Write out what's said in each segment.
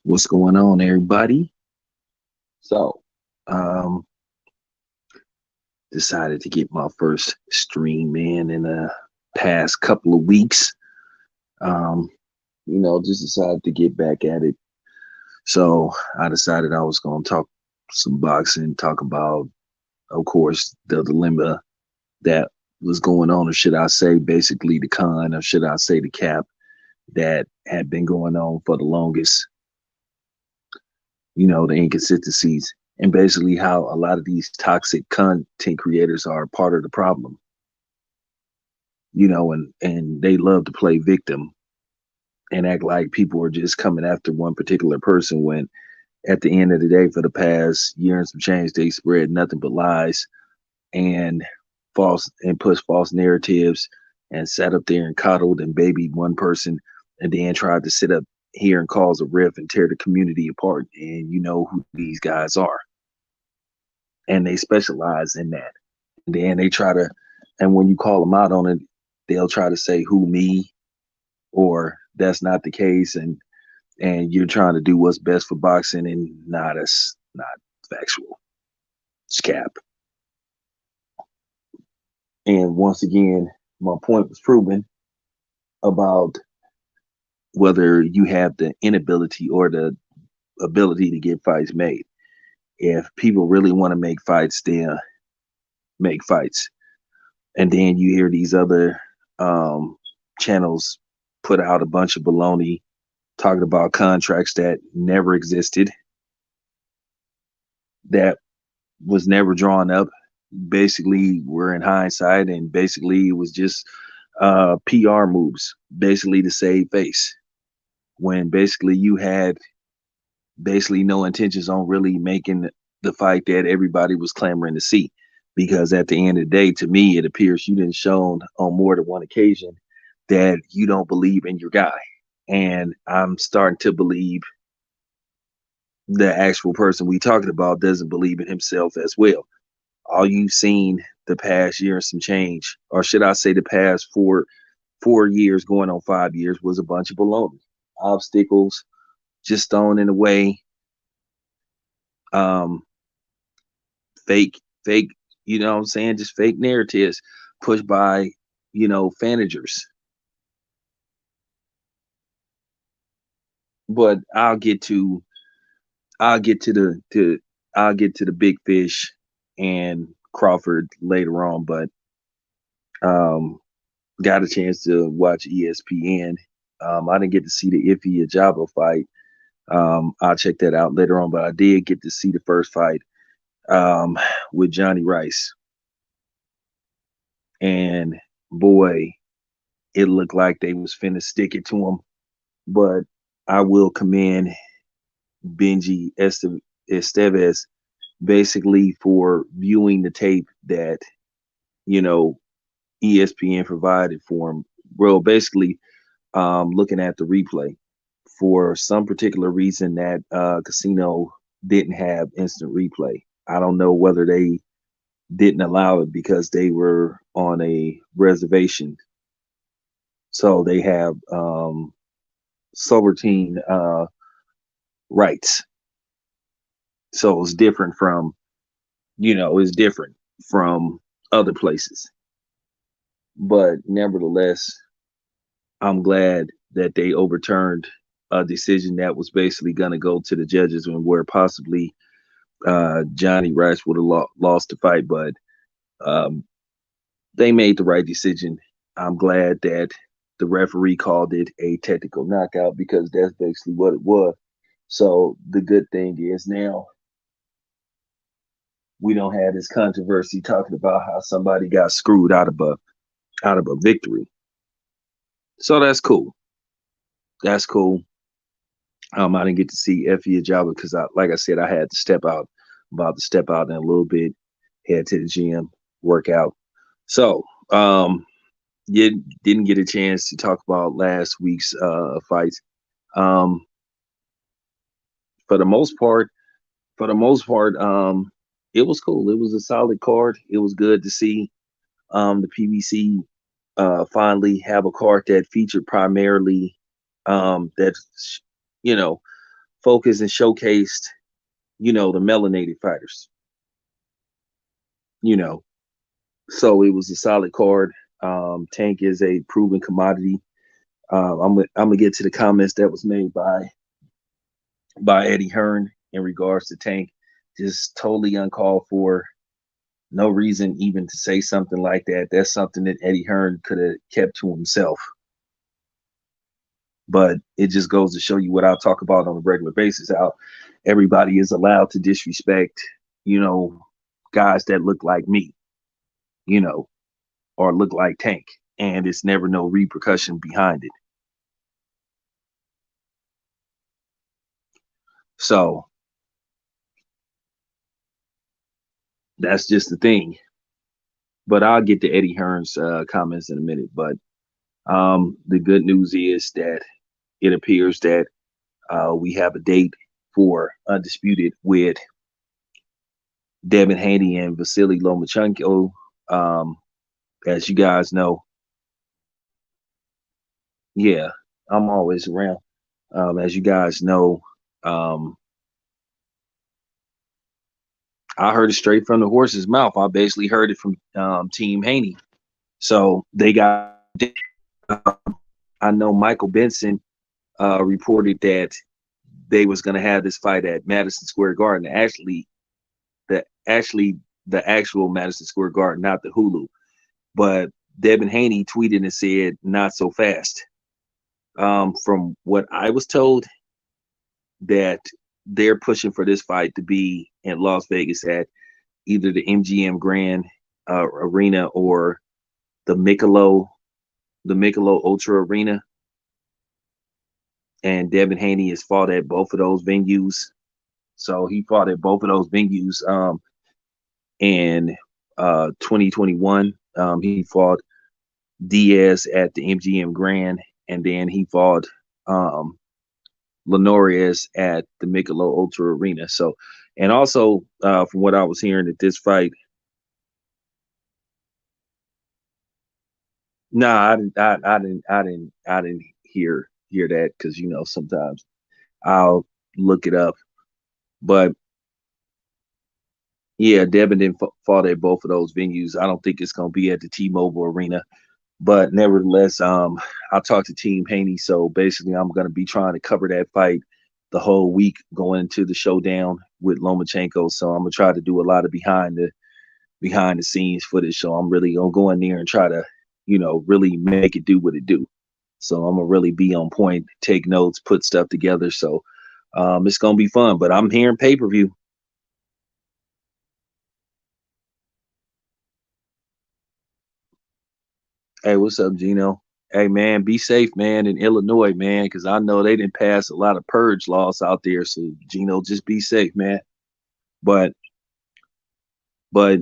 What's going on, everybody? So, um, decided to get my first stream in the past couple of weeks. Um, just decided to get back at it. So I decided I was going to talk some boxing, talk about, of course, the dilemma that was going on, or should I say, basically the con, or should I say the cap that had been going on for the longest. The inconsistencies and basically how a lot of these toxic content creators are part of the problem, and they love to play victim and act like people are just coming after one particular person when at the end of the day, for the past year and some change, they spread nothing but lies and pushed false narratives and sat up there and coddled and babied one person and then tried to sit up here and cause a rift and tear the community apart. And you know who these guys are, and they specialize in that. And then they try to, and when you call them out on it, they'll try to say who me, or that's not the case, and you're trying to do what's best for boxing, and nah, that's not factual. It's cap. And once again, my point was proven about whether you have the inability or the ability to get fights made. If people really want to make fights, they'll make fights. And then you hear these other um, channels put out a bunch of baloney talking about contracts that never existed, that was never drawn up. Basically, we're in hindsight, and basically, it was just PR moves, basically to save face. When basically you had basically no intentions on really making the fight that everybody was clamoring to see. Because at the end of the day, to me, it appears you didn't shown on more than one occasion that you don't believe in your guy. And I'm starting to believe the actual person we talking about doesn't believe in himself as well. All you've seen the past year and some change, or should I say the past 4 years going on 5 years, was a bunch of baloney. Obstacles just thrown in the way, um, fake, you know what I'm saying? Just fake narratives pushed by, fanagers. But I'll get to I'll get to the big fish and Crawford later on, but um got a chance to watch ESPN. I didn't get to see the Iffy Ajaba fight. I'll check that out later on, but I did get to see the first fight um, with Johnny Rice, and boy, it looked like they was finna stick it to him. But I will commend Esteves basically for viewing the tape that you know ESPN provided for him. Well, basically, looking at the replay for some particular reason that Casino didn't have instant replay. I don't know whether they didn't allow it because they were on a reservation, so they have sovereign rights. So it's different from it's different from other places. But nevertheless, I'm glad that they overturned a decision that was basically going to go to the judges, and where possibly Johnny Rice would have lost the fight, but um, they made the right decision. I'm glad that the referee called it a technical knockout because that's basically what it was. So the good thing is now we don't have this controversy talking about how somebody got screwed out of a victory. So that's cool. That's cool. I didn't get to see Effie Ajaba because like I said, I had to step out. I'm about to step out in a little bit, head to the gym, work out. So, you didn't get a chance to talk about last week's fights. Um, for the most part, for the most part, it was cool. It was a solid card. It was good to see the PBC finally have a card that featured primarily that you know focused and showcased, the melanated fighters, you know. So it was a solid card. Tank is a proven commodity. I'm gonna get to the comments that was made by Eddie Hearn in regards to Tank. Just totally uncalled for. No reason even to say something like that. That's something that Eddie Hearn could have kept to himself. But it just goes to show you what I talk about on a regular basis, how everybody is allowed to disrespect, you know, guys that look like me, you know, or look like Tank. And it's never no repercussion behind it. So that's just the thing. But I'll get to Eddie Hearn's comments in a minute. But the good news is that it appears that we have a date for Undisputed with Devin Haney and Vasily Lomachenko. Um, as you guys know, yeah, I'm always around. As you guys know, um, I heard it straight from the horse's mouth. I basically heard it from Team Haney. So they got. I know Michael Benson reported that they was going to have this fight at Madison Square Garden. Actually the actual Madison Square Garden, not the Hulu. But Devin Haney tweeted and said, "Not so fast." From what I was told, that they're pushing for this fight to be in Las Vegas at either the MGM Grand Arena or the Michelob Ultra Arena. And Devin Haney has fought at both of those venues. So he fought at both of those venues in 2021. He fought Diaz at the MGM Grand, and then he fought Linares at the Michelob Ultra Arena. So, and also from what I was hearing, that this fight, nah, I didn't hear that because sometimes I'll look it up, but yeah, Devin didn't fought at both of those venues. I don't think it's gonna be at the T-Mobile Arena, but nevertheless, I talked to Team Haney, so basically, I'm gonna be trying to cover that fight the whole week going into the showdown with Lomachenko. So I'm gonna try to do a lot of behind the scenes footage. So I'm really gonna go in there and try to, really make it do what it do. So I'm gonna really be on point, take notes, put stuff together. So it's gonna be fun. But I'm hearing pay-per-view. Hey, what's up, Gino? Hey, man, be safe, man, in Illinois, man, because I know they didn't pass a lot of purge laws out there. So, Gino, just be safe, man. But, but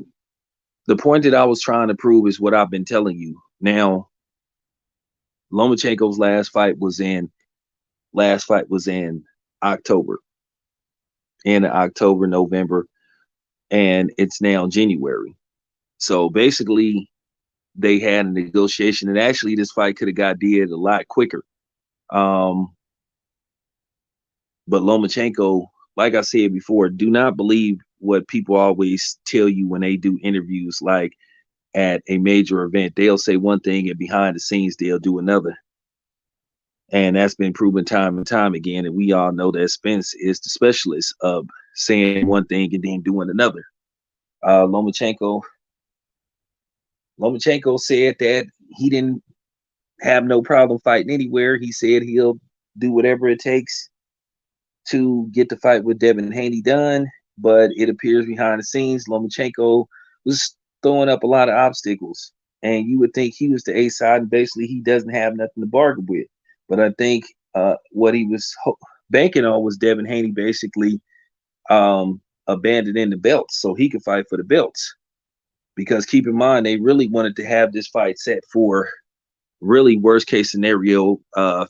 the point that I was trying to prove is what I've been telling you. Now, Lomachenko's last fight was in October, in October, November, and it's now January. So basically, they had a negotiation, and actually, this fight could have got did a lot quicker. Um, But Lomachenko, like I said before, do not believe what people always tell you when they do interviews. Like at a major event, they'll say one thing and behind the scenes they'll do another. And that's been proven time and time again. And we all know that Spence is the specialist of saying one thing and then doing another. Uh, Lomachenko Lomachenko said that he didn't have no problem fighting anywhere. He said he'll do whatever it takes to get the fight with Devin Haney done, but it appears behind the scenes Lomachenko was throwing up a lot of obstacles, and you would think he was the A side, and basically he doesn't have nothing to bargain with. But I think what he was banking on was Devin Haney basically abandoning the belts so he could fight for the belts. Because keep in mind, they really wanted to have this fight set for really worst case scenario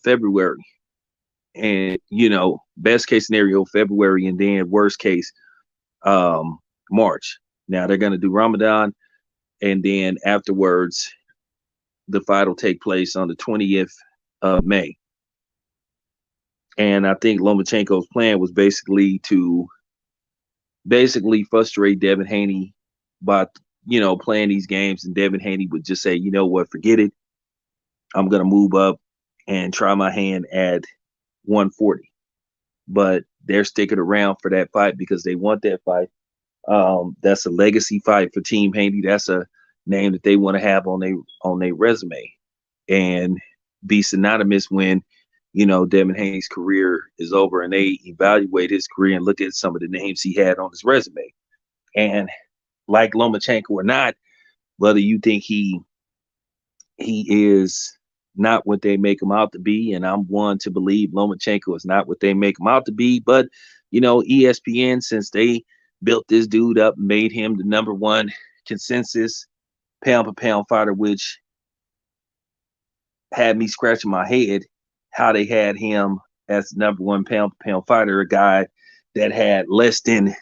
February, and best case scenario February, and then worst case March. Now they're going to do Ramadan, and then afterwards the fight will take place on the 20th of May. And I think Lomachenko's plan was basically to basically frustrate Devin Haney by, playing these games, and Devin Haney would just say, you know what, forget it. I'm gonna move up and try my hand at 140. But they're sticking around for that fight because they want that fight. That's a legacy fight for Team Haney. That's a name that they want to have on their resume and be synonymous when Devin Haney's career is over and they evaluate his career and look at some of the names he had on his resume. And like Lomachenko or not, whether you think he is not what they make him out to be, and I'm one to believe Lomachenko is not what they make him out to be. But ESPN, since they built this dude up, made him the number one consensus pound for pound fighter, which had me scratching my head how they had him as number one pound for pound fighter, a guy that had less than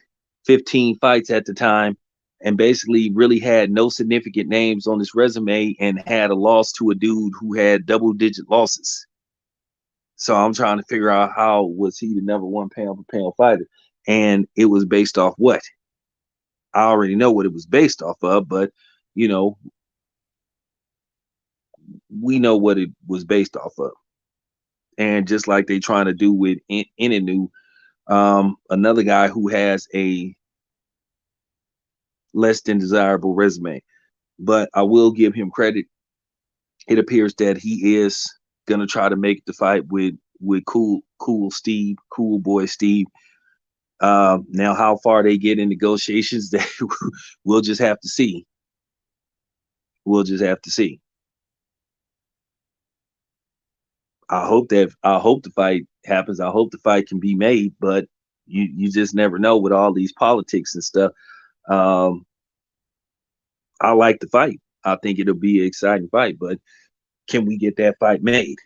15 fights at the time and basically really had no significant names on his resume and had a loss to a dude who had double-digit losses. So I'm trying to figure out how was he the number one pound for pound fighter, and it was based off what? I already know what it was based off of, but we know what it was based off of. And just like they trying to do with Ngannou, another guy who has a less than desirable resume. But I will give him credit. It appears that he is gonna try to make the fight with cool boy Steve. Now, how far they get in negotiations, that we'll just have to see. We'll just have to see. I hope the fight happens. I hope the fight can be made, but you just never know with all these politics and stuff. I like the fight. I think it'll be an exciting fight, but can we get that fight made?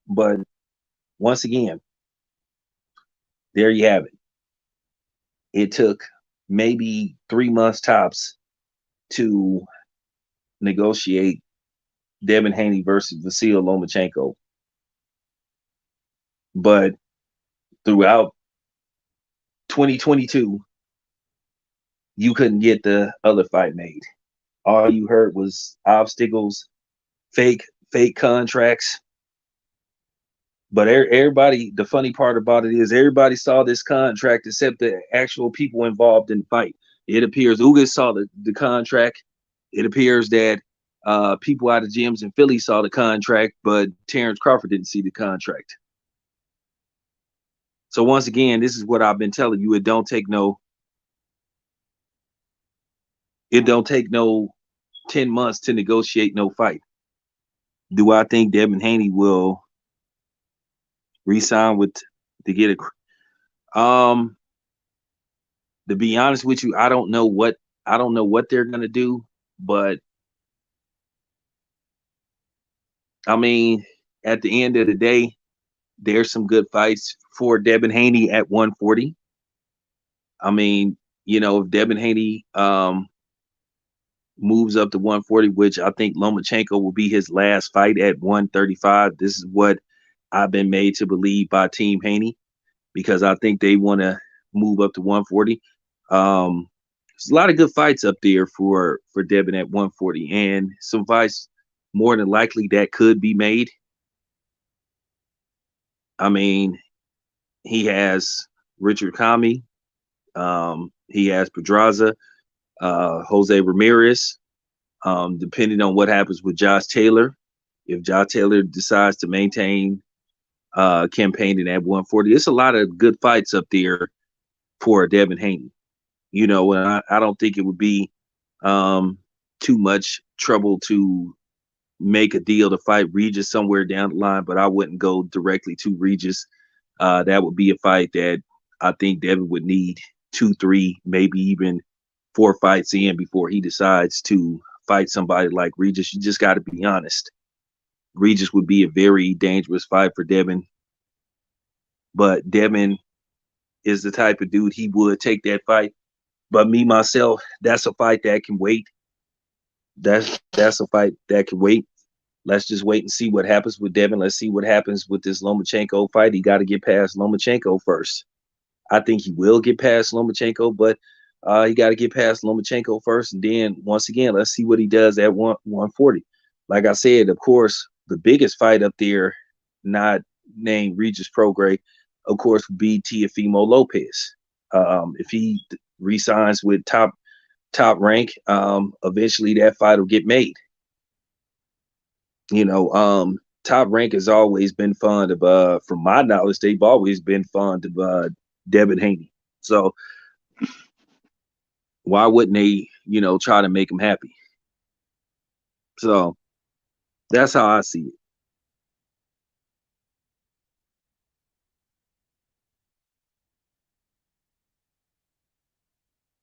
But once again, there you have it. It took maybe 3 months tops to negotiate Devin Haney versus Vasyl Lomachenko. But throughout 2022, you couldn't get the other fight made. All you heard was obstacles, fake contracts. But everybody, the funny part about it is everybody saw this contract except the actual people involved in the fight. It appears Ugas saw the contract. It appears that people out of gyms in Philly saw the contract, but Terrence Crawford didn't see the contract. So once again, this is what I've been telling you. It don't take no 10 months to negotiate no fight. Do I think Devin Haney will re-sign to get a to be honest with you, I don't know what they're gonna do, but I mean, at the end of the day, there's some good fights for Devin Haney at 140. I mean, if Devin Haney moves up to 140, which I think Lomachenko will be his last fight at 135. This is what I've been made to believe by Team Haney, because I think they want to move up to 140. There's a lot of good fights up there for Devin at 140, and some fights more than likely that could be made. I mean, he has Richard Kami, he has Pedraza, Jose Ramirez. Depending on what happens with Josh Taylor, if Josh Taylor decides to maintain campaigning at 140, it's a lot of good fights up there for Devin Haney. And I don't think it would be too much trouble to make a deal to fight Regis somewhere down the line, but I wouldn't go directly to Regis. That would be a fight that I think Devin would need 2, 3, maybe even 4 fights in before he decides to fight somebody like Regis. You just got to be honest. Regis would be a very dangerous fight for Devin, but Devin is the type of dude, he would take that fight. But me, myself, that's a fight that can wait. That's a fight that can wait. Let's just wait and see what happens with Devin. Let's see what happens with this Lomachenko fight. He got to get past Lomachenko first. I think he will get past Lomachenko, but he got to get past Lomachenko first, and then once again, let's see what he does at 140. Like I said, of course, the biggest fight up there, not named Regis Prograis, of course, would be Teofimo Lopez. If he resigns with top rank, eventually that fight will get made. You know, Top Rank has always been fond of, from my knowledge, they've always been fond of Devin Haney. So why wouldn't they, try to make him happy? So that's how I see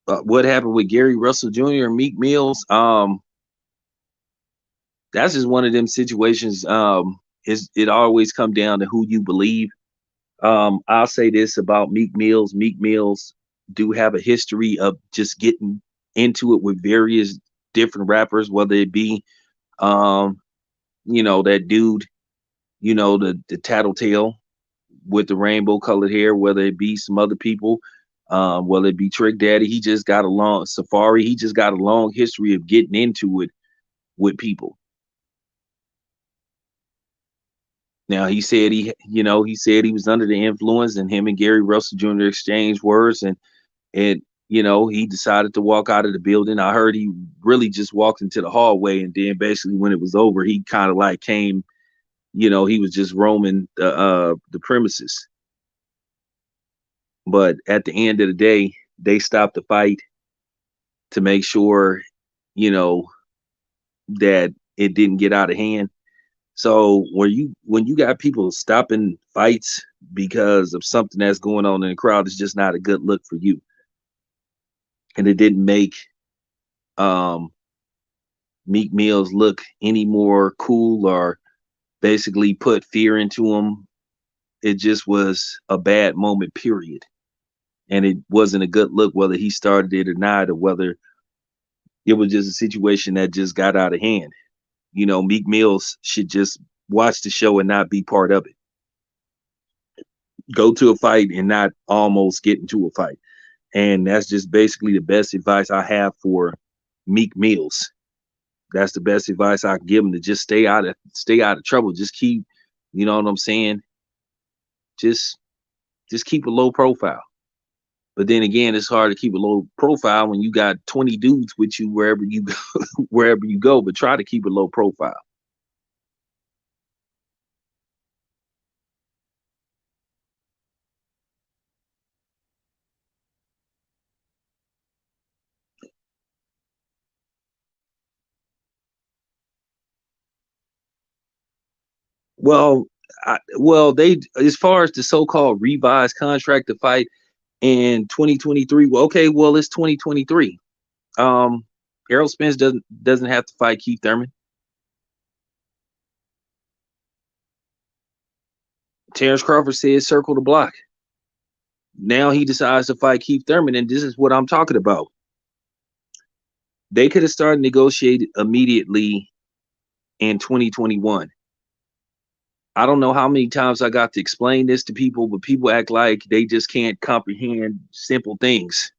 it. What happened with Gary Russell Jr. and Meek Mills? That's just one of them situations. It always come down to who you believe. I'll say this about Meek Mills. Meek Mills do have a history of just getting into it with various different rappers, whether it be, um, that dude, the tattletale with the rainbow colored hair, whether it be some other people, whether it be Trick Daddy. He just got a long Safari. He just got a long history of getting into it with people. Now he said he was under the influence, and him and Gary Russell Jr. exchanged words, and he decided to walk out of the building. I heard he really just walked into the hallway, and then basically when it was over, he kind of like came. He was just roaming the premises. But at the end of the day, they stopped the fight to make sure, you know, that it didn't get out of hand. So when you got people stopping fights because of something that's going on in the crowd, it's just not a good look for you. And it didn't make um, Meek Mills look any more cool or basically put fear into him. It just was a bad moment, period. And it wasn't a good look whether he started it or not, or whether it was just a situation that just got out of hand. Meek Mills should just watch the show and not be part of it. Go to a fight and not almost get into a fight. And that's just basically the best advice I have for Meek Mills. That's the best advice I can give him, to just stay out of trouble. Just keep, you know what I'm saying? Just just keep a low profile. But then again, it's hard to keep a low profile when you got 20 dudes with you wherever you go, wherever you go. But try to keep a low profile. Well, they, as far as the so-called revised contract to fight in 2023. Well, okay, well it's 2023. Errol Spence doesn't have to fight Keith Thurman. Terrence Crawford said circle the block. Now he decides to fight Keith Thurman, and this is what I'm talking about. They could have started negotiating immediately in 2021. I don't know how many times I got to explain this to people, but people act like they just can't comprehend simple things.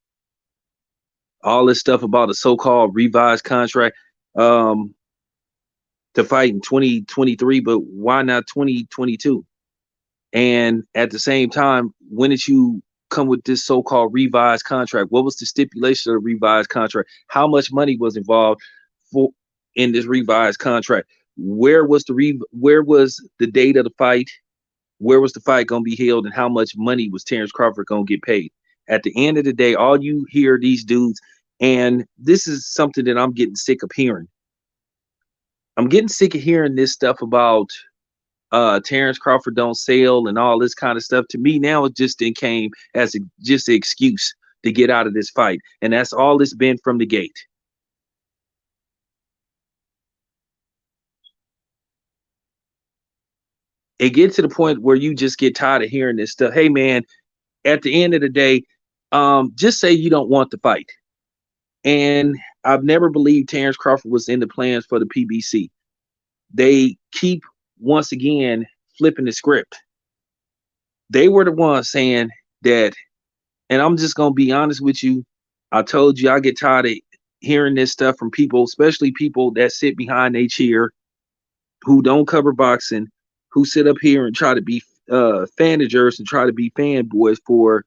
All this stuff about a so-called revised contract um, to fight in 2023, but why not 2022? And at the same time, when did you come with this so-called revised contract? What was the stipulation of the revised contract? How much money was involved for in this revised contract? Where was the date of the fight? Where was the fight going to be held, and how much money was Terrence Crawford going to get paid? At the end of the day, all you hear these dudes, and this is something that I'm getting sick of hearing. I'm getting sick of hearing this stuff about Terrence Crawford don't sell and all this kind of stuff. To me now, it just came as just an excuse to get out of this fight, and that's all it's been from the gate. It gets to the point where you just get tired of hearing this stuff. Hey man, at the end of the day, just say you don't want the fight. And I've never believed Terrence Crawford was in the plans for the PBC. they keep once again flipping the script. They were the ones saying that, and I'm just gonna be honest with you. I told you I get tired of hearing this stuff from people, especially people that sit behind a chair who don't cover boxing, who sit up here and try to be fanagers and try to be fanboys for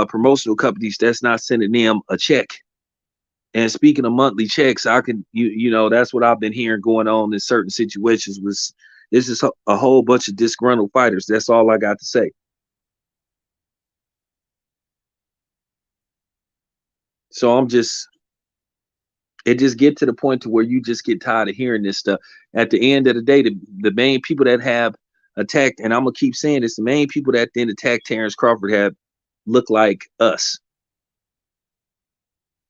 promotional companies that's not sending them a check. And speaking of monthly checks, I can you know that's what I've been hearing going on in certain situations. Was this is a whole bunch of disgruntled fighters. That's all I got to say. So I'm just it just get to the point to where you just get tired of hearing this stuff. At the end of the day, the main people that have attacked, and I'm gonna keep saying this, the main people that then attacked Terrence Crawford have look like us.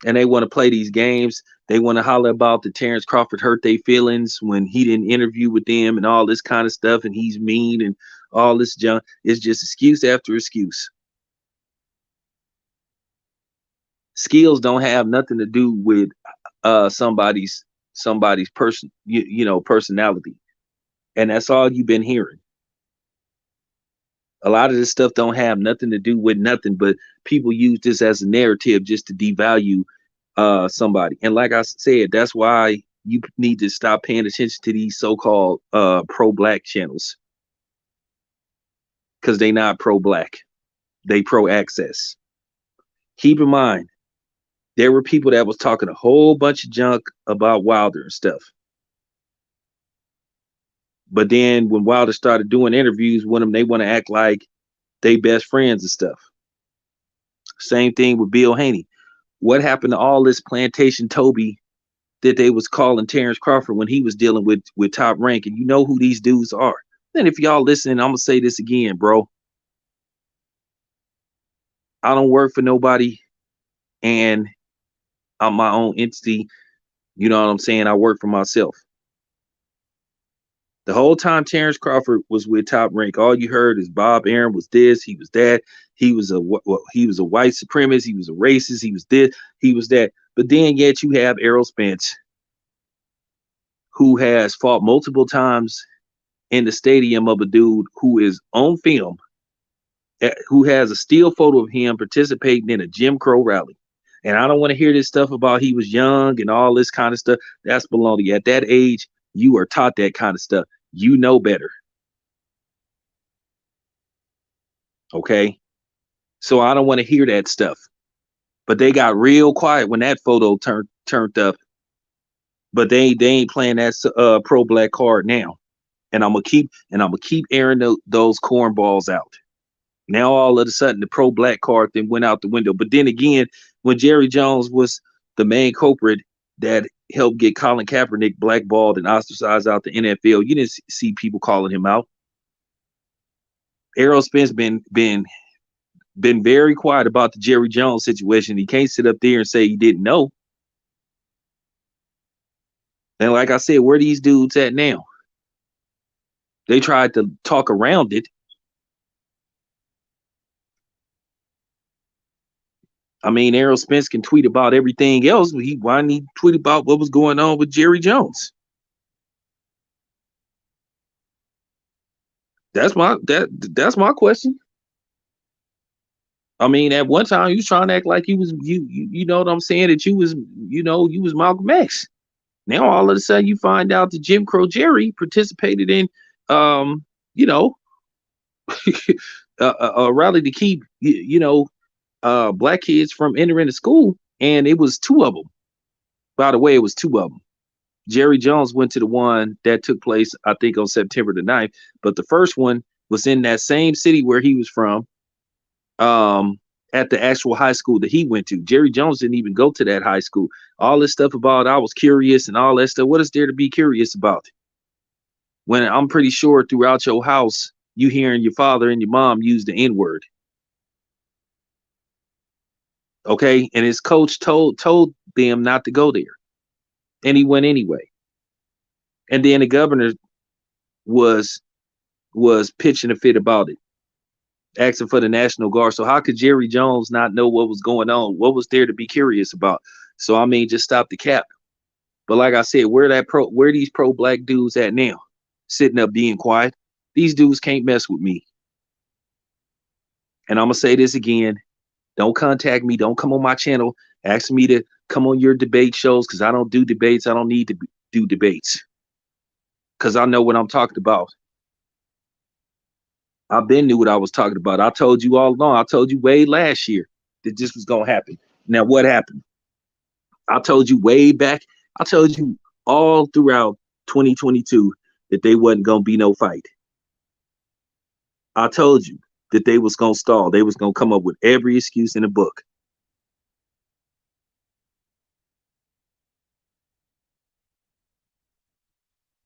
And they want to play these games. They want to holler about the Terrence Crawford hurt their feelings when he didn't interview with them and all this kind of stuff, and he's mean and all this junk. It's just excuse after excuse. Skills don't have nothing to do with somebody's person, you know, personality. And that's all you've been hearing. A lot of this stuff don't have nothing to do with nothing, but people use this as a narrative just to devalue somebody. And like I said, that's why you need to stop paying attention to these so-called pro-black channels, because they not pro-black, they pro-access. Keep in mind, there were people that was talking a whole bunch of junk about Wilder and stuff. But then when Wilder started doing interviews with them, they want to act like they best friends and stuff. Same thing with Bill Haney. What happened to all this plantation Toby that they was calling Terrence Crawford when he was dealing with Top Rank? And you know who these dudes are. And if y'all listen, I'm gonna say this again, bro. I don't work for nobody, and I'm my own entity. You know what I'm saying? I work for myself. The whole time Terrence Crawford was with Top Rank, all you heard is Bob Arum was this, he was that, he was a white supremacist, he was a racist, he was this, he was that. But then yet you have Errol Spence, who has fought multiple times in the stadium of a dude who is on film, who has a still photo of him participating in a Jim Crow rally. And I don't want to hear this stuff about he was young and all this kind of stuff. That's baloney. At that age, you are taught that kind of stuff. You know better. Okay. So I don't want to hear that stuff. But they got real quiet when that photo turned up. But they ain't playing that pro black card now. And I'm gonna keep airing those cornballs out. Now all of a sudden the pro black card then went out the window. But then again, when Jerry Jones was the main culprit that helped get Colin Kaepernick blackballed and ostracized out the NFL, you didn't see people calling him out. Errol Spence been very quiet about the Jerry Jones situation. He can't sit up there and say he didn't know. And like I said, where these dudes at now? They tried to talk around it. I mean, Errol Spence can tweet about everything else, but why didn't he tweet about what was going on with Jerry Jones? That's my question. I mean, at one time you was trying to act like you know what I'm saying, that you was you was Malcolm X. Now all of a sudden you find out that Jim Crow Jerry participated in you know a rally to keep black kids from entering the school, and it was two of them. By the way, it was two of them. Jerry Jones went to the one that took place, I think, on September the 9th, but the first one was in that same city where he was from, at the actual high school that he went to. Jerry Jones didn't even go to that high school. All this stuff about I was curious and all that stuff. What is there to be curious about? When I'm pretty sure throughout your house, you hearing your father and your mom use the N-word. Okay, and his coach told them not to go there, and he went anyway. And then the governor was pitching a fit about it, asking for the National Guard. So how could Jerry Jones not know what was going on? What was there to be curious about? So I mean, just stop the cap. But like I said, where these pro black dudes at now? Sitting up being quiet. These dudes can't mess with me. And I'm gonna say this again. Don't contact me. Don't come on my channel. Ask me to come on your debate shows because I don't do debates. I don't need to do debates because I know what I'm talking about. I've been knew what I was talking about. I told you all along. I told you way last year that this was gonna happen. Now what happened? I told you way back. I told you all throughout 2022 that they wasn't gonna be no fight. I told you that they was gonna stall. They was gonna come up with every excuse in the book.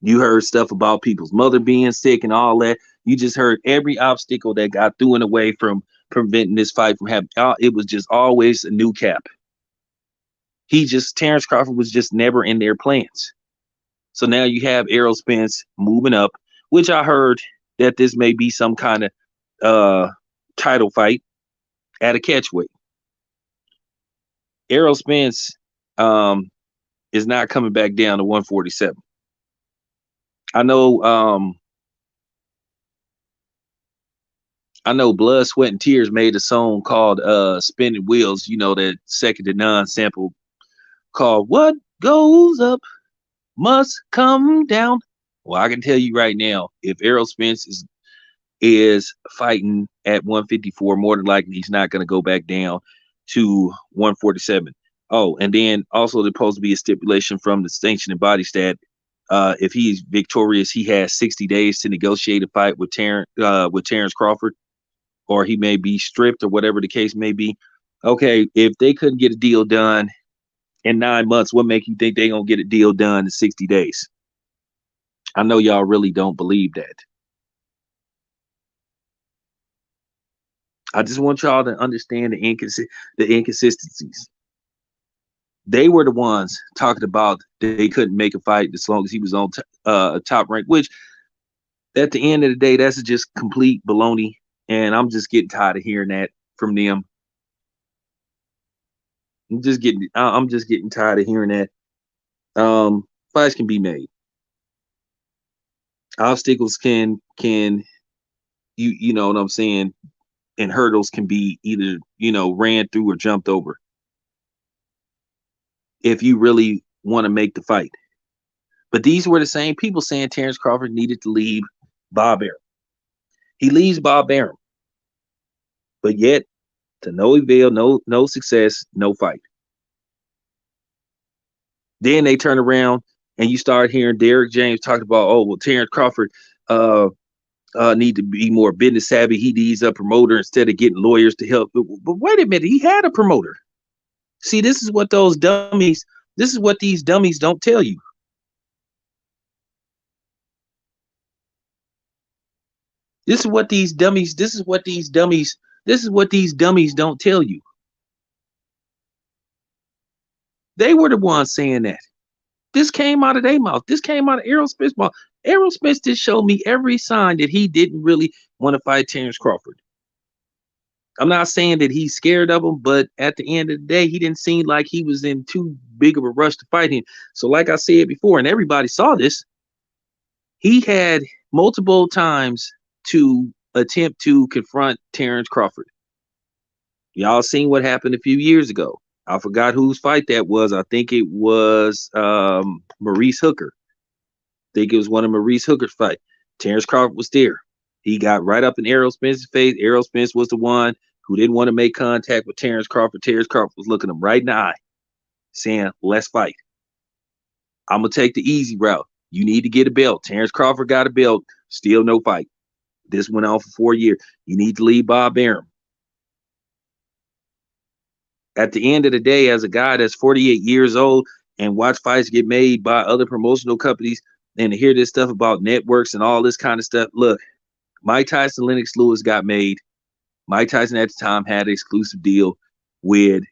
You heard stuff about people's mother being sick and all that. You just heard every obstacle that got through and away from preventing this fight from happening. It was just always a new cap. Terrence Crawford was just never in their plans. So now you have Errol Spence moving up, which I heard that this may be some kind of title fight at a catchweight. Errol Spence is not coming back down to 147. I know Blood, Sweat, and Tears made a song called Spinning Wheels, you know, that Second to None sample called What Goes Up Must Come Down. Well, I can tell you right now, if Errol Spence is fighting at 154, more than likely he's not going to go back down to 147. Oh, and then also there's supposed to be a stipulation from the sanctioning bodies that if he's victorious, he has 60 days to negotiate a fight with Terrence Crawford, or he may be stripped or whatever the case may be. Okay, if they couldn't get a deal done in 9 months, what make you think they're gonna get a deal done in 60 days? I know y'all really don't believe that. I just want y'all to understand the inconsistencies. They were the ones talking about they couldn't make a fight as long as he was on top rank, which at the end of the day, that's just complete baloney. And I'm just getting tired of hearing that from them. I'm just getting tired of hearing that. Fights can be made. Obstacles can you know what I'm saying, and hurdles can be either, you know, ran through or jumped over if you really want to make the fight. But these were the same people saying Terrence Crawford needed to leave Bob Arum. He leaves Bob Arum, but yet to no avail, no success, no fight. Then they turn around and you start hearing Derrick James talk about, oh well, Terrence Crawford need to be more business savvy. He needs a promoter instead of getting lawyers to help. But wait a minute, he had a promoter. See, this is what these dummies don't tell you. This is what these dummies don't tell you. They were the ones saying that. This came out of their mouth. This came out of Errol Spence's mouth. Errol Spence just showed me every sign that he didn't really want to fight Terrence Crawford. I'm not saying that he's scared of him, but at the end of the day, he didn't seem like he was in too big of a rush to fight him. So like I said before, and everybody saw this, he had multiple times to attempt to confront Terrence Crawford. Y'all seen what happened a few years ago. I forgot whose fight that was. I think it was Maurice Hooker. I think it was one of Maurice Hooker's fight. Terrence Crawford was there. He got right up in Errol Spence's face. Errol Spence was the one who didn't want to make contact with Terrence Crawford. Terrence Crawford was looking him right in the eye, saying, let's fight. I'm going to take the easy route. You need to get a belt. Terrence Crawford got a belt. Still no fight. This went on for 4 years. You need to leave Bob Arum. At the end of the day, as a guy that's 48 years old and watch fights get made by other promotional companies and to hear this stuff about networks and all this kind of stuff, look, Mike Tyson, Lennox Lewis got made. Mike Tyson at the time had an exclusive deal with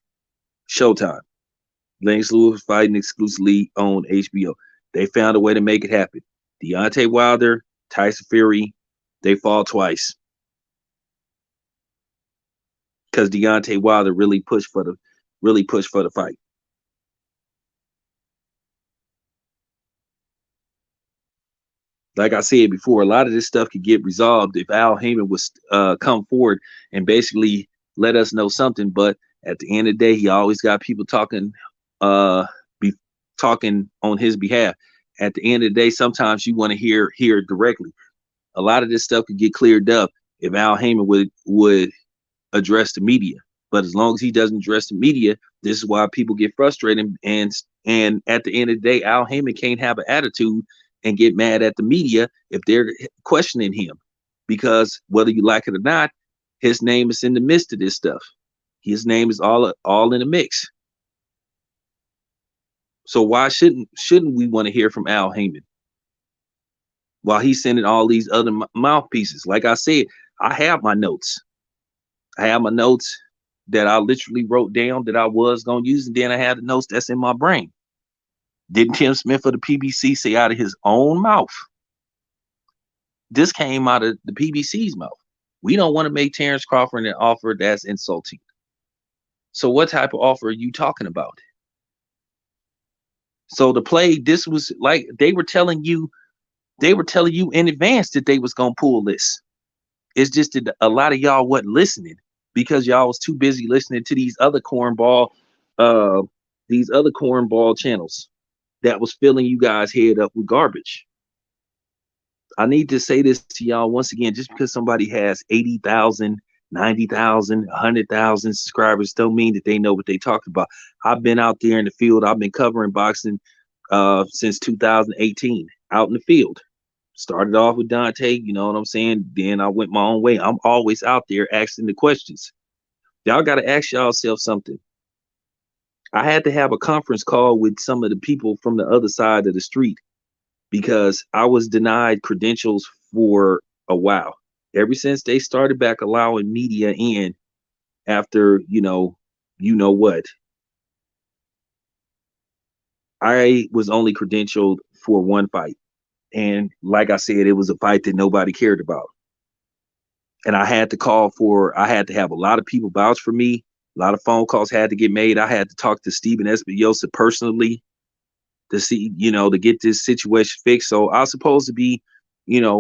Showtime. Lennox Lewis was fighting exclusively on HBO. They found a way to make it happen. Deontay Wilder, Tyson Fury, they fought twice. Because Deontay Wilder really pushed for the fight. Like I said before, a lot of this stuff could get resolved if Al Heyman was come forward and basically let us know something. But at the end of the day, he always got people talking, be talking on his behalf. At the end of the day, sometimes you want to hear it directly. A lot of this stuff could get cleared up if Al Heyman would address the media. But as long as he doesn't address the media, this is why people get frustrated. And at the end of the day, Al Heyman can't have an attitude and get mad at the media if they're questioning him, because whether you like it or not, his name is in the midst of this stuff. His name is all in the mix. So why shouldn't we want to hear from Al Heyman while he's sending all these other mouthpieces? Like I said, I have my notes. I have my notes that I literally wrote down that I was going to use, and then I had the notes that's in my brain. Didn't Tim Smith of the PBC say out of his own mouth? This came out of the PBC's mouth. We don't want to make Terrence Crawford an offer that's insulting. So what type of offer are you talking about? So the play, this was like they were telling you in advance that they was going to pull this. It's just that a lot of y'all wasn't listening because y'all was too busy listening to these other cornball channels that was filling you guys' head up with garbage. I need to say this to y'all once again. Just because somebody has 80,000, 90,000, 100,000 subscribers don't mean that they know what they talk about. I've been out there in the field. I've been covering boxing since 2018 out in the field. Started off with Dante, you know what I'm saying? Then I went my own way. I'm always out there asking the questions. Y'all got to ask yourself something. I had to have a conference call with some of the people from the other side of the street because I was denied credentials for a while. Ever since they started back allowing media in after, you know what, I was only credentialed for one fight. And like I said, it was a fight that nobody cared about. And I had to have a lot of people vouch for me. A lot of phone calls had to get made. I had to talk to Stephen Espinosa personally to see, to get this situation fixed. So I was supposed to be,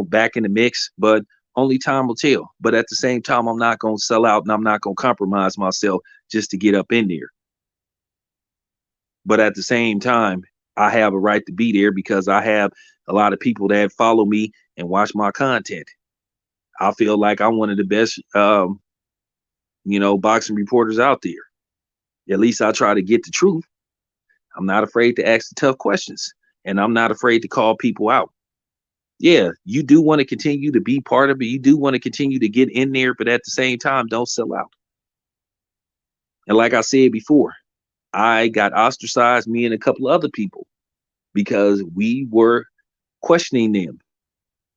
back in the mix, but only time will tell. But at the same time, I'm not going to sell out and I'm not going to compromise myself just to get up in there. But at the same time, I have a right to be there because I have a lot of people that follow me and watch my content. I feel like I'm one of the best, boxing reporters out there. At least I try to get the truth. I'm not afraid to ask the tough questions, and I'm not afraid to call people out. Yeah, you do want to continue to be part of it. You do want to continue to get in there, but at the same time, don't sell out. And like I said before, I got ostracized, me and a couple of other people, because we were questioning them.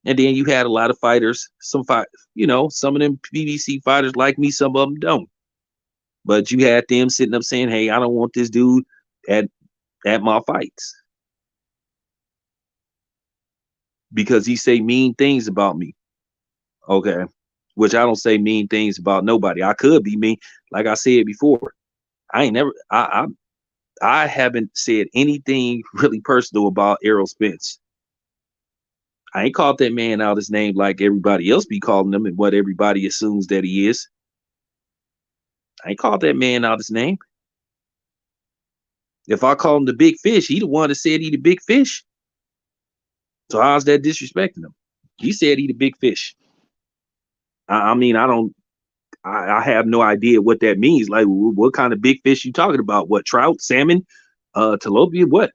And then you had a lot of fighters, some of them PBC fighters like me, some of them don't. But you had them sitting up saying, hey, I don't want this dude at my fights because he say mean things about me. Okay. Which I don't say mean things about nobody. I could be mean. Like I said before, I haven't said anything really personal about Errol Spence. I ain't called that man out his name like everybody else be calling him and what everybody assumes that he is. I ain't called that man out his name. If I call him the big fish, he the one that said he the big fish. So how's that disrespecting him? He said he the big fish. I mean, I have no idea what that means. Like, what kind of big fish you talking about? What, trout, salmon, tilapia? What?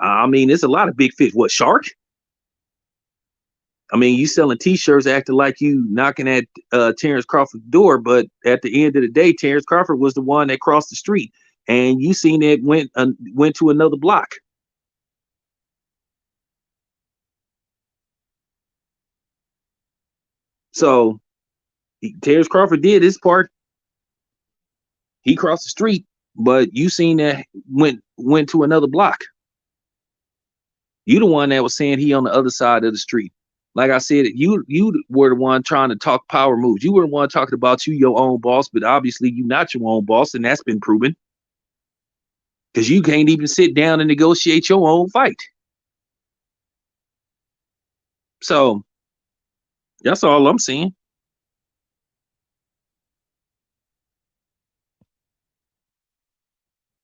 I mean, there's a lot of big fish. What, shark? I mean, you selling T-shirts acting like you knocking at Terrence Crawford's door, but at the end of the day, Terrence Crawford was the one that crossed the street, and you seen it went to another block. So Terrence Crawford did his part. He crossed the street, but you seen that went to another block. You the one that was saying he on the other side of the street. Like I said, you were the one trying to talk power moves. You were the one talking about you your own boss, but obviously you not your own boss, and that's been proven. Because you can't even sit down and negotiate your own fight. So that's all I'm saying.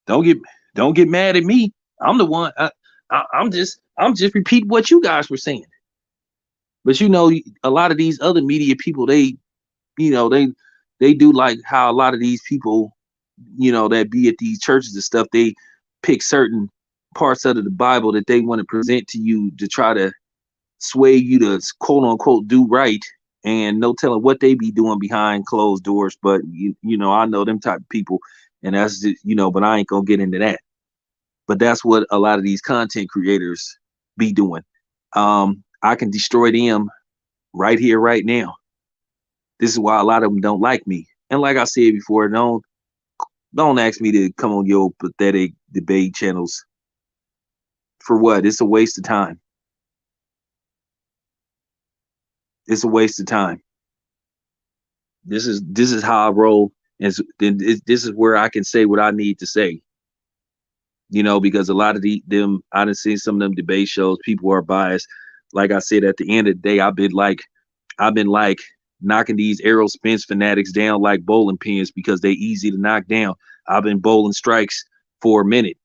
Don't get don't get mad at me. I'm the one. I'm just repeating what you guys were saying. But a lot of these other media people, you know, they they do like how a lot of these people, that be at these churches and stuff, they pick certain parts out of the Bible that they want to present to you to try to sway you to quote unquote do right, and no telling what they be doing behind closed doors. But I know them type of people, and that's just, but I ain't gonna get into that. But that's what a lot of these content creators be doing. I can destroy them right here, right now. This is why a lot of them don't like me. And like I said before, don't ask me to come on your pathetic debate channels for what? It's a waste of time. It's a waste of time. This is how I roll, and this is where I can say what I need to say. Because a lot of them, I done seen some of them debate shows. People are biased. Like I said, at the end of the day, I've been like knocking these Errol Spence fanatics down like bowling pins because they easy to knock down. I've been bowling strikes for a minute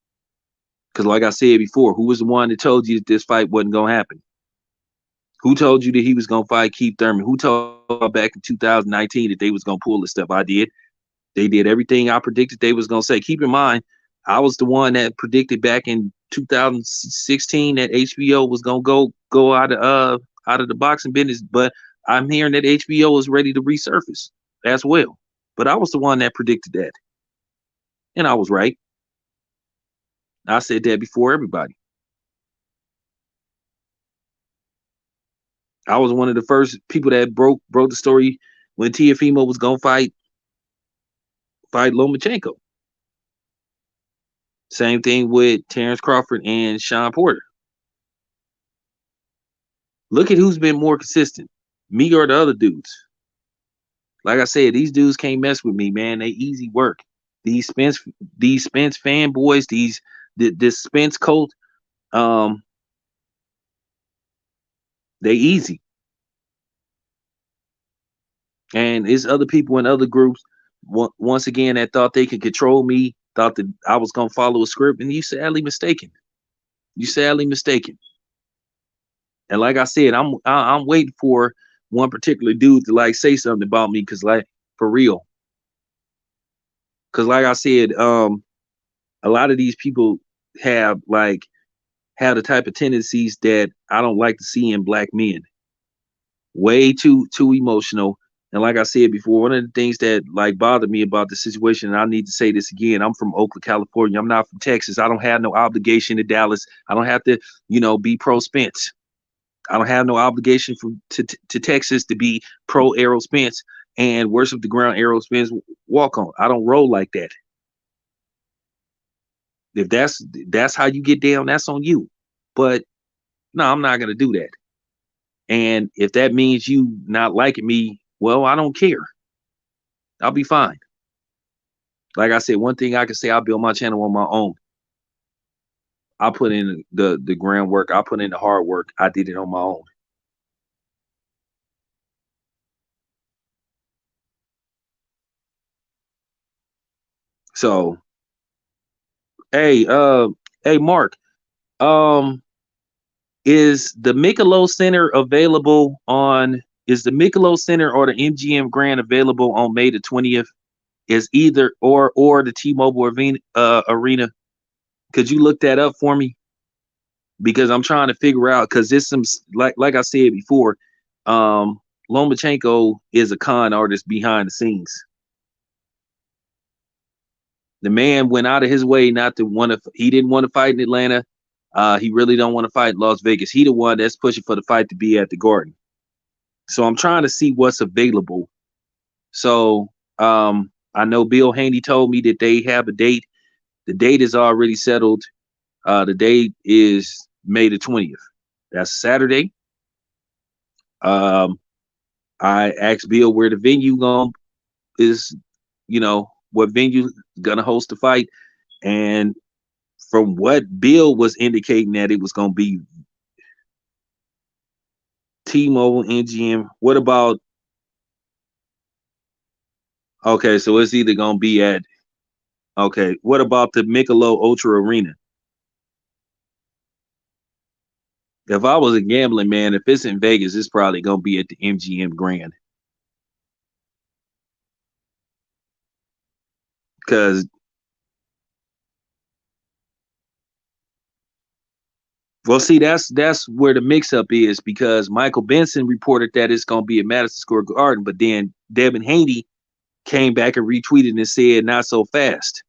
because, like I said before, who was the one that told you that this fight wasn't gonna happen? Who told you that he was gonna fight Keith Thurman? Who told you back in 2019 that they was gonna pull this stuff? I did. They did everything I predicted they was gonna say. Keep in mind, I was the one that predicted back in 2016 that HBO was gonna go out of the boxing business, but I'm hearing that HBO is ready to resurface as well. But I was the one that predicted that, and I was right. I said that before everybody. I was one of the first people that broke the story when Tiafimo was gonna fight Lomachenko. Same thing with Terrence Crawford and Sean Porter. Look at who's been more consistent, me or the other dudes. Like I said, these dudes can't mess with me, man. They easy work. These Spence, these Spence fanboys, this Spence cult, um, they easy. And it's other people in other groups, once again, that thought they could control me, thought that I was gonna follow a script, and you sadly mistaken. You sadly mistaken. And like I said, I'm waiting for one particular dude to like say something about me, cause like for real. Cause like I said, a lot of these people have like have the type of tendencies that I don't like to see in black men. Way too emotional. And like I said before, one of the things that like bothered me about the situation, and I need to say this again, I'm from Oakland, California. I'm not from Texas. I don't have no obligation to Dallas. I don't have to, be pro Spence. I don't have no obligation to Texas to be pro Errol Spence and worship the ground Errol Spence walk on. I don't roll like that. If that's how you get down, that's on you. But no, I'm not gonna do that. And if that means you not liking me, well, I don't care. I'll be fine. Like I said, one thing I can say, I built my channel on my own. I put in the groundwork. I put in the hard work. I did it on my own. So, hey, hey, Mark, um, is the Michelob Center available on? Is the Michelob Center or the MGM Grand available on May the 20th? Is either or the T-Mobile Arena? Could you look that up for me? Because I'm trying to figure out, because there's some, like I said before, um, Lomachenko is a con artist behind the scenes. The man went out of his way not to want to. He didn't want to fight in Atlanta. He really don't want to fight in Las Vegas. He the one that's pushing for the fight to be at the Garden. So I'm trying to see what's available. So I know Bill Haney told me that they have a date. The date is already settled. The date is May the 20th. That's Saturday. Um, I asked Bill where the venue going is, what venue gonna host the fight, and from what Bill was indicating that it was gonna be T-Mobile, MGM. What about? Okay, so it's either gonna be at. Okay, what about the Michelob Ultra Arena? If I was a gambling man, if it's in Vegas, it's probably gonna be at the MGM Grand. Because well, see, that's where the mix-up is because Michael Benson reported that it's gonna be at Madison Square Garden, but then Devin Haney came back and retweeted and said not so fast.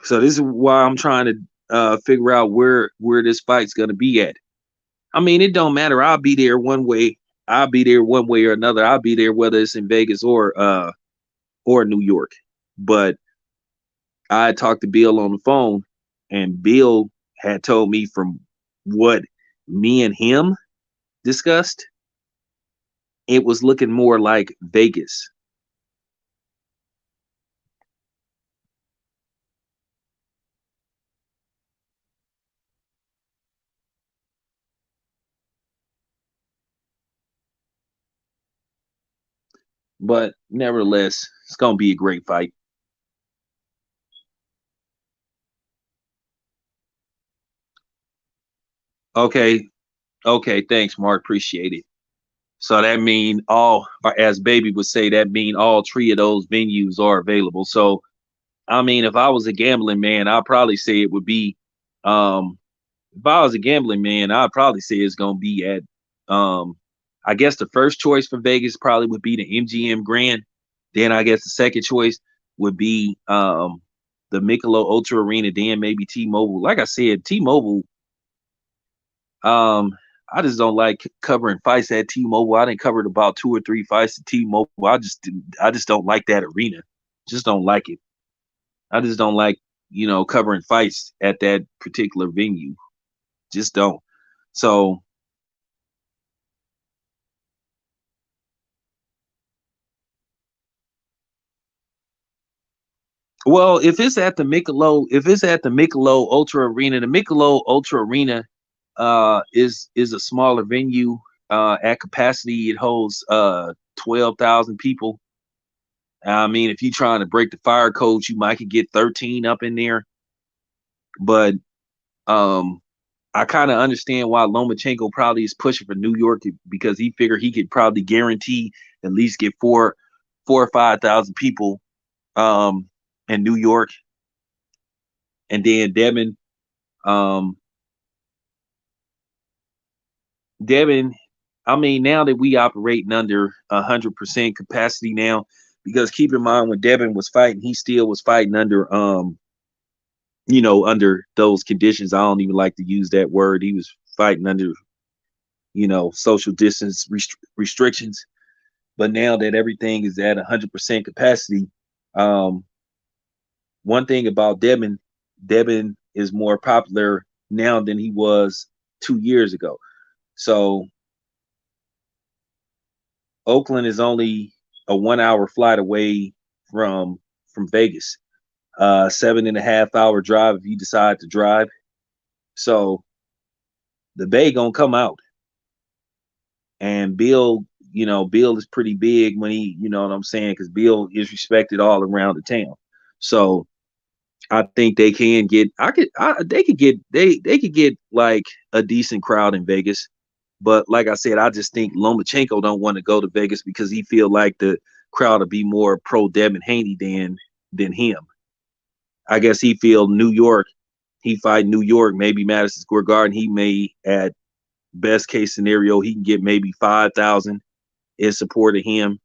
So this is why I'm trying to figure out where this fight's gonna be at. I mean, it don't matter. I'll be there one way. I'll be there one way or another. I'll be there whether it's in Vegas or New York. But I talked to Bill on the phone, and Bill had told me from what me and him discussed, it was looking more like Vegas. But nevertheless, it's gonna be a great fight. Okay, okay, thanks, Mark. Appreciate it. So that mean all, or as Baby would say, that mean all three of those venues are available. So I mean, if I was a gambling man, I'd probably say it would be. Um, if I was a gambling man, I'd probably say it's gonna be at. Um, I guess the first choice for Vegas probably would be the MGM Grand. Then I guess the second choice would be the Michelob Ultra Arena. Then maybe T-Mobile. Like I said, T-Mobile. Um, I just don't like covering fights at T-Mobile. I didn't cover about two or three fights at T-Mobile. I just don't like that arena. Just don't like it. I just don't like, covering fights at that particular venue. Just don't. So, well, if it's at the Michelob Ultra Arena, the Michelob Ultra Arena is a smaller venue. At capacity, it holds 12,000 people. I mean, if you're trying to break the fire codes, you might could get 13 up in there. But um, I kind of understand why Lomachenko probably is pushing for New York because he figured he could probably guarantee at least get four or 5,000 people um, in New York, and then um, Devin. I mean, now that we operating under 100% capacity now, because keep in mind when Devin was fighting, he still was fighting under under those conditions. I don't even like to use that word. He was fighting under social distance restrictions. But now that everything is at 100% capacity, um, one thing about Devin is more popular now than he was 2 years ago. So Oakland is only a 1 hour flight away from Vegas. 7.5 hour drive if you decide to drive. So the Bay gonna come out, and Bill is pretty big when he, you know what I'm saying, because Bill is respected all around the town. So I think they can get. They could get like a decent crowd in Vegas. But like I said, I just think Lomachenko don't want to go to Vegas because he feel like the crowd will be more pro Devin Haney than him. I guess he feel New York. He fight New York, maybe Madison Square Garden. He may at best case scenario he can get maybe 5,000 in support of him.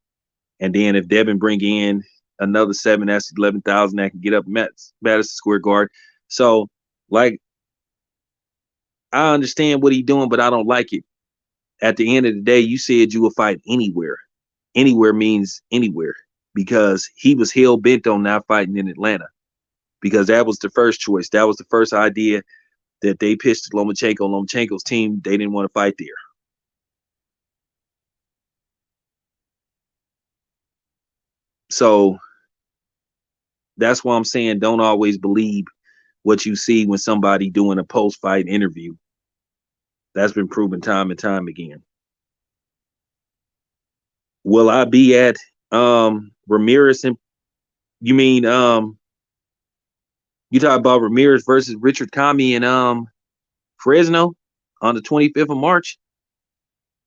And then if Devin bring in another seven, that's 11,000 that can get up Madison Square Garden. So, like, I understand what he's doing, but I don't like it. At the end of the day, you said you would fight anywhere. Anywhere means anywhere because he was hell bent on not fighting in Atlanta because that was the first choice. That was the first idea that they pitched to Lomachenko. Lomachenko's team, they didn't want to fight there. So That's why I'm saying don't always believe what you see when somebody doing a post-fight interview. That's been proven time and time again. Will I be at Ramirez and you mean you talk about Ramirez versus Richard Kami in Fresno on the 25th of March?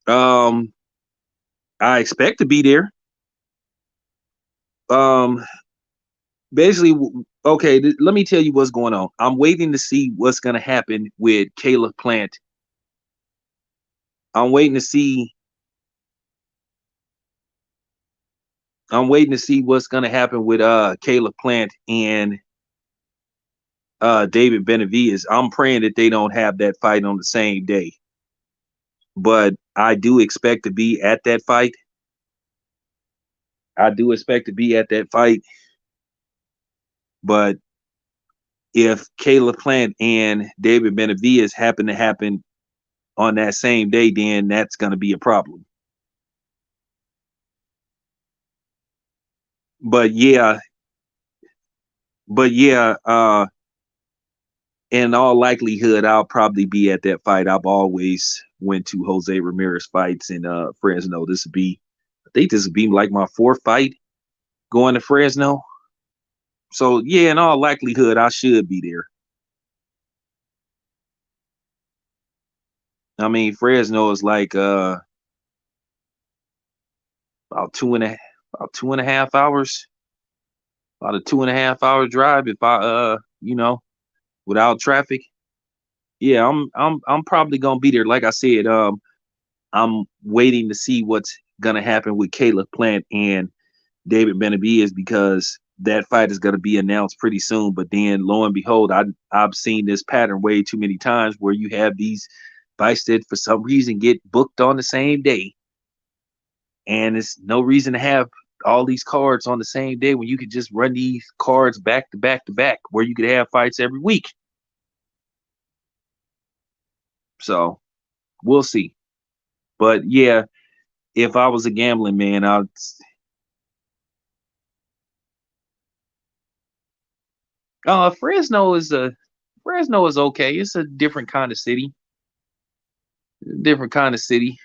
Um I expect to be there. Um basically okay, let me tell you what's going on. I'm waiting to see what's going to happen with Caleb Plant. I'm waiting to see I'm waiting to see what's going to happen with Caleb Plant and David Benavidez. I'm praying that they don't have that fight on the same day. But I do expect to be at that fight. I do expect to be at that fight. But if Caleb Plant and David Benavidez happen on that same day, then that's going to be a problem. But yeah, but yeah, in all likelihood, I'll probably be at that fight. I've always went to Jose Ramirez fights in Fresno. I think this would be like my fourth fight going to Fresno. So yeah, in all likelihood, I should be there. I mean, Fresno is like about about 2.5 hours, about a 2.5 hour drive if I without traffic. Yeah, I'm probably gonna be there. Like I said, I'm waiting to see what's gonna happen with Caleb Plant and David Benavidez because that fight is gonna be announced pretty soon. But then lo and behold, I've seen this pattern way too many times where you have these fights that for some reason get booked on the same day, and it's no reason to have all these cards on the same day when you could just run these cards back to back to back where you could have fights every week. So we'll see. But yeah, if I was a gambling man, I'd Fresno is okay. It's a different kind of city. Different kind of city.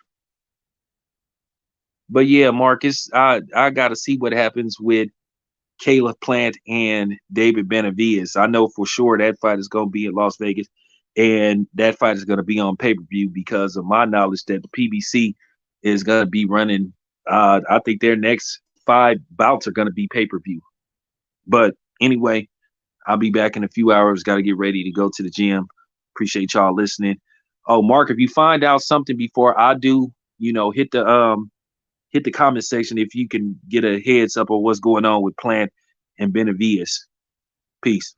But yeah, Marcus, I gotta see what happens with Caleb Plant and David Benavidez. I know for sure that fight is gonna be in Las Vegas, and that fight is gonna be on pay-per-view because of my knowledge that the PBC is gonna be running. I think their next 5 bouts are gonna be pay-per-view. But anyway, I'll be back in a few hours. Got to get ready to go to the gym. Appreciate y'all listening. Oh, Mark, if you find out something before I do, hit the comment section if you can get a heads up on what's going on with Plant and Benavidez. Peace.